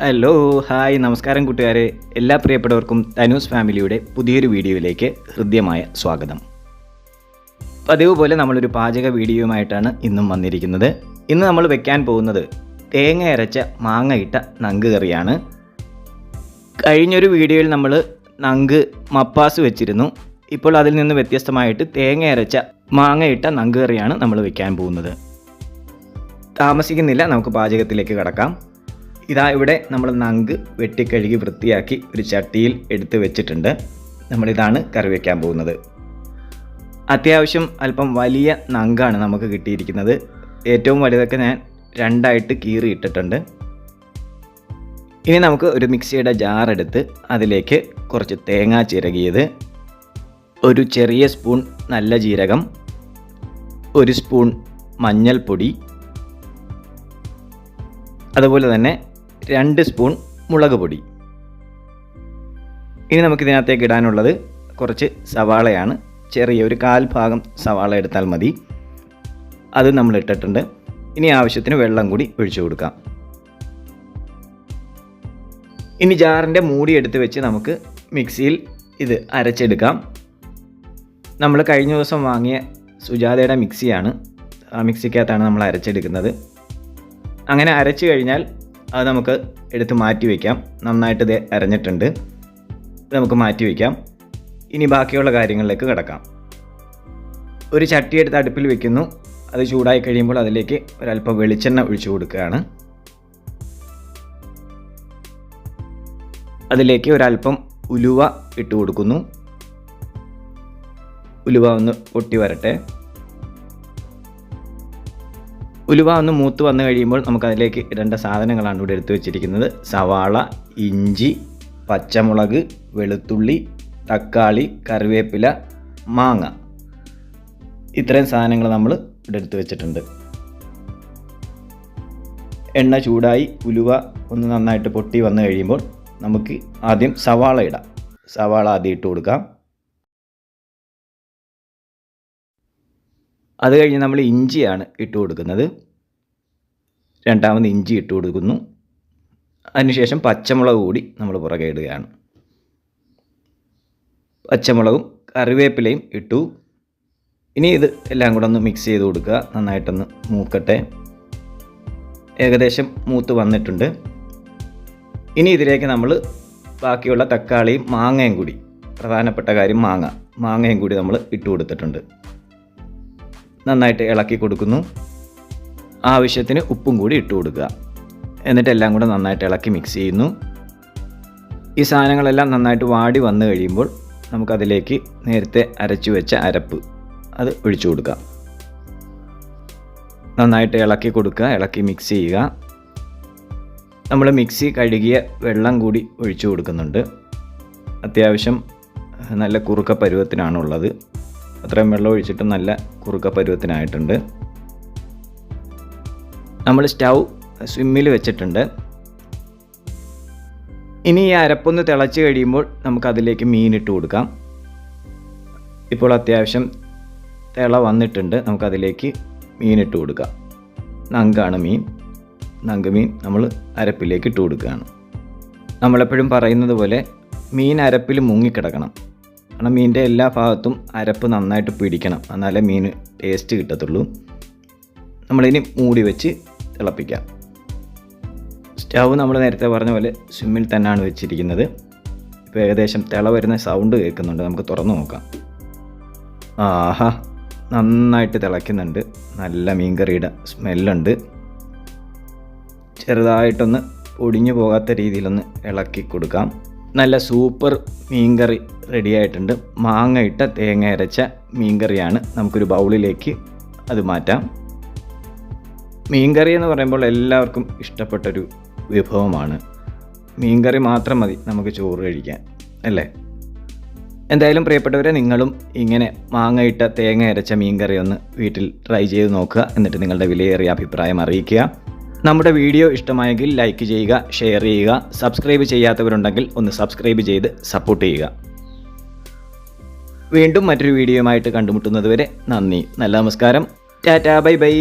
Hello hi നമസ്കാരം കൂട്ടുകാരെ, എല്ലാ പ്രിയപ്പെട്ടവർക്കും തനൂസ് ഫാമിലിയുടെ പുതിയൊരു വീഡിയോയിലേക്ക് ഹൃദ്യമായ സ്വാഗതം. പതിവ് പോലെ നമ്മളൊരു പാചക വീഡിയോയുമായിട്ടാണ് ഇന്നും വന്നിരിക്കുന്നത്. ഇന്ന് നമ്മൾ വെക്കാൻ പോകുന്നത് തേങ്ങ അരച്ച മാങ്ങ ഇട്ട നങ്ക് കറിയാണ്. കഴിഞ്ഞൊരു വീഡിയോയിൽ നമ്മൾ നങ്ക് മപ്പാസ് വെച്ചിരുന്നു. ഇപ്പോൾ അതിൽ നിന്ന് വ്യത്യസ്തമായിട്ട് തേങ്ങ അരച്ച മാങ്ങ ഇട്ട നങ്ക് കറിയാണ് നമ്മൾ വെക്കാൻ പോകുന്നത്. താമസിക്കുന്നില്ല, നമുക്ക് പാചകത്തിലേക്ക് കടക്കാം. ഇതാ ഇവിടെ നമ്മൾ നങ്ക് വെട്ടിക്കഴുകി വൃത്തിയാക്കി ഒരു ചട്ടിയിൽ എടുത്ത് വെച്ചിട്ടുണ്ട്. നമ്മളിതാണ് കറി വയ്ക്കാൻ പോകുന്നത്. അത്യാവശ്യം അല്പം വലിയ നങ്കാണ് നമുക്ക് കിട്ടിയിരിക്കുന്നത്. ഏറ്റവും വലുതൊക്കെ ഞാൻ രണ്ടായിട്ട് കീറി ഇട്ടിട്ടുണ്ട്. ഇനി നമുക്ക് ഒരു മിക്സിയുടെ ജാർ എടുത്ത് അതിലേക്ക് കുറച്ച് തേങ്ങ ചിരകിയത്, ഒരു ചെറിയ സ്പൂൺ നല്ല ജീരകം, ഒരു സ്പൂൺ മഞ്ഞൾപ്പൊടി, അതുപോലെ തന്നെ 2 സ്പൂൺ മുളക് പൊടി. ഇനി നമുക്കിതിനകത്തേക്ക് ഇടാനുള്ളത് കുറച്ച് സവാളയാണ്. ചെറിയ ഒരു 1/4 ഭാഗം സവാള എടുത്താൽ മതി. അത് നമ്മൾ ഇട്ടിട്ടുണ്ട്. ഇനി ആവശ്യത്തിന് വെള്ളം കൂടി ഒഴിച്ചു കൊടുക്കാം. ഇനി ജാറിൻ്റെ മൂടി എടുത്ത് വെച്ച് നമുക്ക് മിക്സിയിൽ ഇത് അരച്ചെടുക്കാം. നമ്മൾ കഴിഞ്ഞ ദിവസം വാങ്ങിയ സുജാതയുടെ മിക്സിയാണ്. ആ മിക്സിക്കകത്താണ് നമ്മൾ അരച്ചെടുക്കുന്നത്. അങ്ങനെ അരച്ചു കഴിഞ്ഞാൽ അത് നമുക്ക് എടുത്ത് മാറ്റി വയ്ക്കാം. നന്നായിട്ട് ഇത് അരഞ്ഞിട്ടുണ്ട്. ഇത് നമുക്ക് മാറ്റി വയ്ക്കാം. ഇനി ബാക്കിയുള്ള കാര്യങ്ങളിലേക്ക് കിടക്കാം. ഒരു ചട്ടി എടുത്ത് അടുപ്പിൽ വെക്കുന്നു. അത് ചൂടായി കഴിയുമ്പോൾ അതിലേക്ക് ഒരല്പം വെളിച്ചെണ്ണ ഒഴിച്ചു കൊടുക്കുകയാണ്. അതിലേക്ക് ഒരല്പം ഉലുവ ഇട്ട് കൊടുക്കുന്നു. ഉലുവ ഒന്ന് പൊട്ടി വരട്ടെ. ഉലുവ ഒന്ന് മൂത്ത് വന്നു കഴിയുമ്പോൾ നമുക്കതിലേക്ക് ഇടേണ്ട സാധനങ്ങളാണ് ഇവിടെ എടുത്തു വെച്ചിരിക്കുന്നത്. സവാള, ഇഞ്ചി, പച്ചമുളക്, വെളുത്തുള്ളി, തക്കാളി, കറിവേപ്പില, മാങ്ങ. ഇത്രയും സാധനങ്ങൾ നമ്മൾ ഇവിടെ എടുത്തു വെച്ചിട്ടുണ്ട്. എണ്ണ ചൂടായി ഉലുവ ഒന്ന് നന്നായിട്ട് പൊട്ടി വന്നു കഴിയുമ്പോൾ നമുക്ക് ആദ്യം സവാള ഇടാം. സവാള ആദ്യം ഇട്ട് കൊടുക്കാം. അത് കഴിഞ്ഞ് നമ്മൾ ഇഞ്ചിയാണ് ഇട്ട് കൊടുക്കുന്നത്. രണ്ടാമത് ഇഞ്ചി ഇട്ട് കൊടുക്കുന്നു. അതിനുശേഷം പച്ചമുളക് കൂടി നമ്മൾ പുറകെ ഇടുകയാണ്. പച്ചമുളകും കറിവേപ്പിലയും ഇട്ടു. ഇനി ഇത് എല്ലാം കൂടെ ഒന്ന് മിക്സ് ചെയ്ത് കൊടുക്കുക. നന്നായിട്ടൊന്ന് മൂക്കട്ടെ. ഏകദേശം മൂത്ത് വന്നിട്ടുണ്ട്. ഇനി ഇതിലേക്ക് നമ്മൾ ബാക്കിയുള്ള തക്കാളിയും മാങ്ങയും കൂടി, പ്രധാനപ്പെട്ട കാര്യം മാങ്ങയും കൂടി നമ്മൾ ഇട്ട് കൊടുത്തിട്ടുണ്ട്. നന്നായിട്ട് ഇളക്കി കൊടുക്കുന്നു. ആവശ്യത്തിന് ഉപ്പും കൂടി ഇട്ട് കൊടുക്കുക. എന്നിട്ട് എല്ലാം കൂടെ നന്നായിട്ട് ഇളക്കി മിക്സ് ചെയ്യുന്നു. ഈ സാധനങ്ങളെല്ലാം നന്നായിട്ട് വാടി വന്നു കഴിയുമ്പോൾ നമുക്കതിലേക്ക് നേരത്തെ അരച്ചു വെച്ച അരപ്പ് അത് ഒഴിച്ചു കൊടുക്കുക. നന്നായിട്ട് ഇളക്കി കൊടുക്കുക. ഇളക്കി മിക്സ് ചെയ്യുക. നമ്മൾ മിക്സി കഴുകിയ വെള്ളം കൂടി ഒഴിച്ചു കൊടുക്കുന്നുണ്ട്. അത്യാവശ്യം നല്ല കുറുക്ക പരുവത്തിനാണുള്ളത്. അത്രയും വെള്ളം ഒഴിച്ചിട്ട് നല്ല കുറുക്ക പരുവത്തിനായിട്ടുണ്ട്. നമ്മൾ സ്റ്റൗ സ്വിമ്മിൽ വെച്ചിട്ടുണ്ട്. ഇനി ഈ അരപ്പൊന്ന് തിളച്ച് കഴിയുമ്പോൾ നമുക്കതിലേക്ക് മീനിട്ട് കൊടുക്കാം. ഇപ്പോൾ അത്യാവശ്യം തിള വന്നിട്ടുണ്ട്. നമുക്കതിലേക്ക് മീനിട്ട് കൊടുക്കാം. നങ്കാണ് മീൻ. നങ്ക് മീൻ നമ്മൾ അരപ്പിലേക്ക് ഇട്ട് കൊടുക്കുകയാണ്. നമ്മളെപ്പോഴും പറയുന്നത് പോലെ മീൻ അരപ്പിൽ മുങ്ങിക്കിടക്കണം. കാരണം മീനിൻ്റെ എല്ലാ ഭാഗത്തും അരപ്പ് നന്നായിട്ട് പിടിക്കണം. എന്നാലേ മീൻ ടേസ്റ്റ് കിട്ടത്തുള്ളൂ. നമ്മളിനി മൂടി വെച്ച് തിളപ്പിക്കാം. സ്റ്റൗ നമ്മൾ നേരത്തെ പറഞ്ഞ പോലെ സ്വിമ്മിൽ തന്നെയാണ് വെച്ചിരിക്കുന്നത്. ഇപ്പോൾ ഏകദേശം തിള വരുന്ന സൗണ്ട് കേൾക്കുന്നുണ്ട്. നമുക്ക് തുറന്നു നോക്കാം. ആഹാ, നന്നായിട്ട് തിളയ്ക്കുന്നുണ്ട്. നല്ല മീൻകറിയുടെ സ്മെല്ലുണ്ട്. ചെറുതായിട്ടൊന്ന് പൊടിഞ്ഞു പോകാത്ത രീതിയിലൊന്ന് ഇളക്കി കൊടുക്കാം. നല്ല സൂപ്പർ മീൻകറി റെഡിയായിട്ടുണ്ട്. മാങ്ങ ഇട്ട തേങ്ങ അരച്ച മീൻകറിയാണ്. നമുക്കൊരു ബൗളിലേക്ക് അത് മാറ്റാം. മീൻകറി എന്ന് പറയുമ്പോൾ എല്ലാവർക്കും ഇഷ്ടപ്പെട്ടൊരു വിഭവമാണ്. മീൻകറി മാത്രം മതി നമുക്ക് ചോറ് കഴിക്കാൻ, അല്ലേ? എന്തായാലും പ്രിയപ്പെട്ടവരെ, നിങ്ങളും ഇങ്ങനെ മാങ്ങ ഇട്ട തേങ്ങ അരച്ച മീൻകറി ഒന്ന് വീട്ടിൽ ട്രൈ ചെയ്ത് നോക്കുക. എന്നിട്ട് നിങ്ങളുടെ വിലയേറിയ അഭിപ്രായം അറിയിക്കുക. നമ്മുടെ വീഡിയോ ഇഷ്ടമായെങ്കിൽ ലൈക്ക് ചെയ്യുക, ഷെയർ ചെയ്യുക. സബ്സ്ക്രൈബ് ചെയ്യാത്തവരുണ്ടെങ്കിൽ ഒന്ന് സബ്സ്ക്രൈബ് ചെയ്ത് സപ്പോർട്ട് ചെയ്യുക. വീണ്ടും മറ്റൊരു വീഡിയോയുമായിട്ട് കണ്ടുമുട്ടുന്നത് വരെ നന്ദി. നല്ല നമസ്കാരം. Tata, bye bye.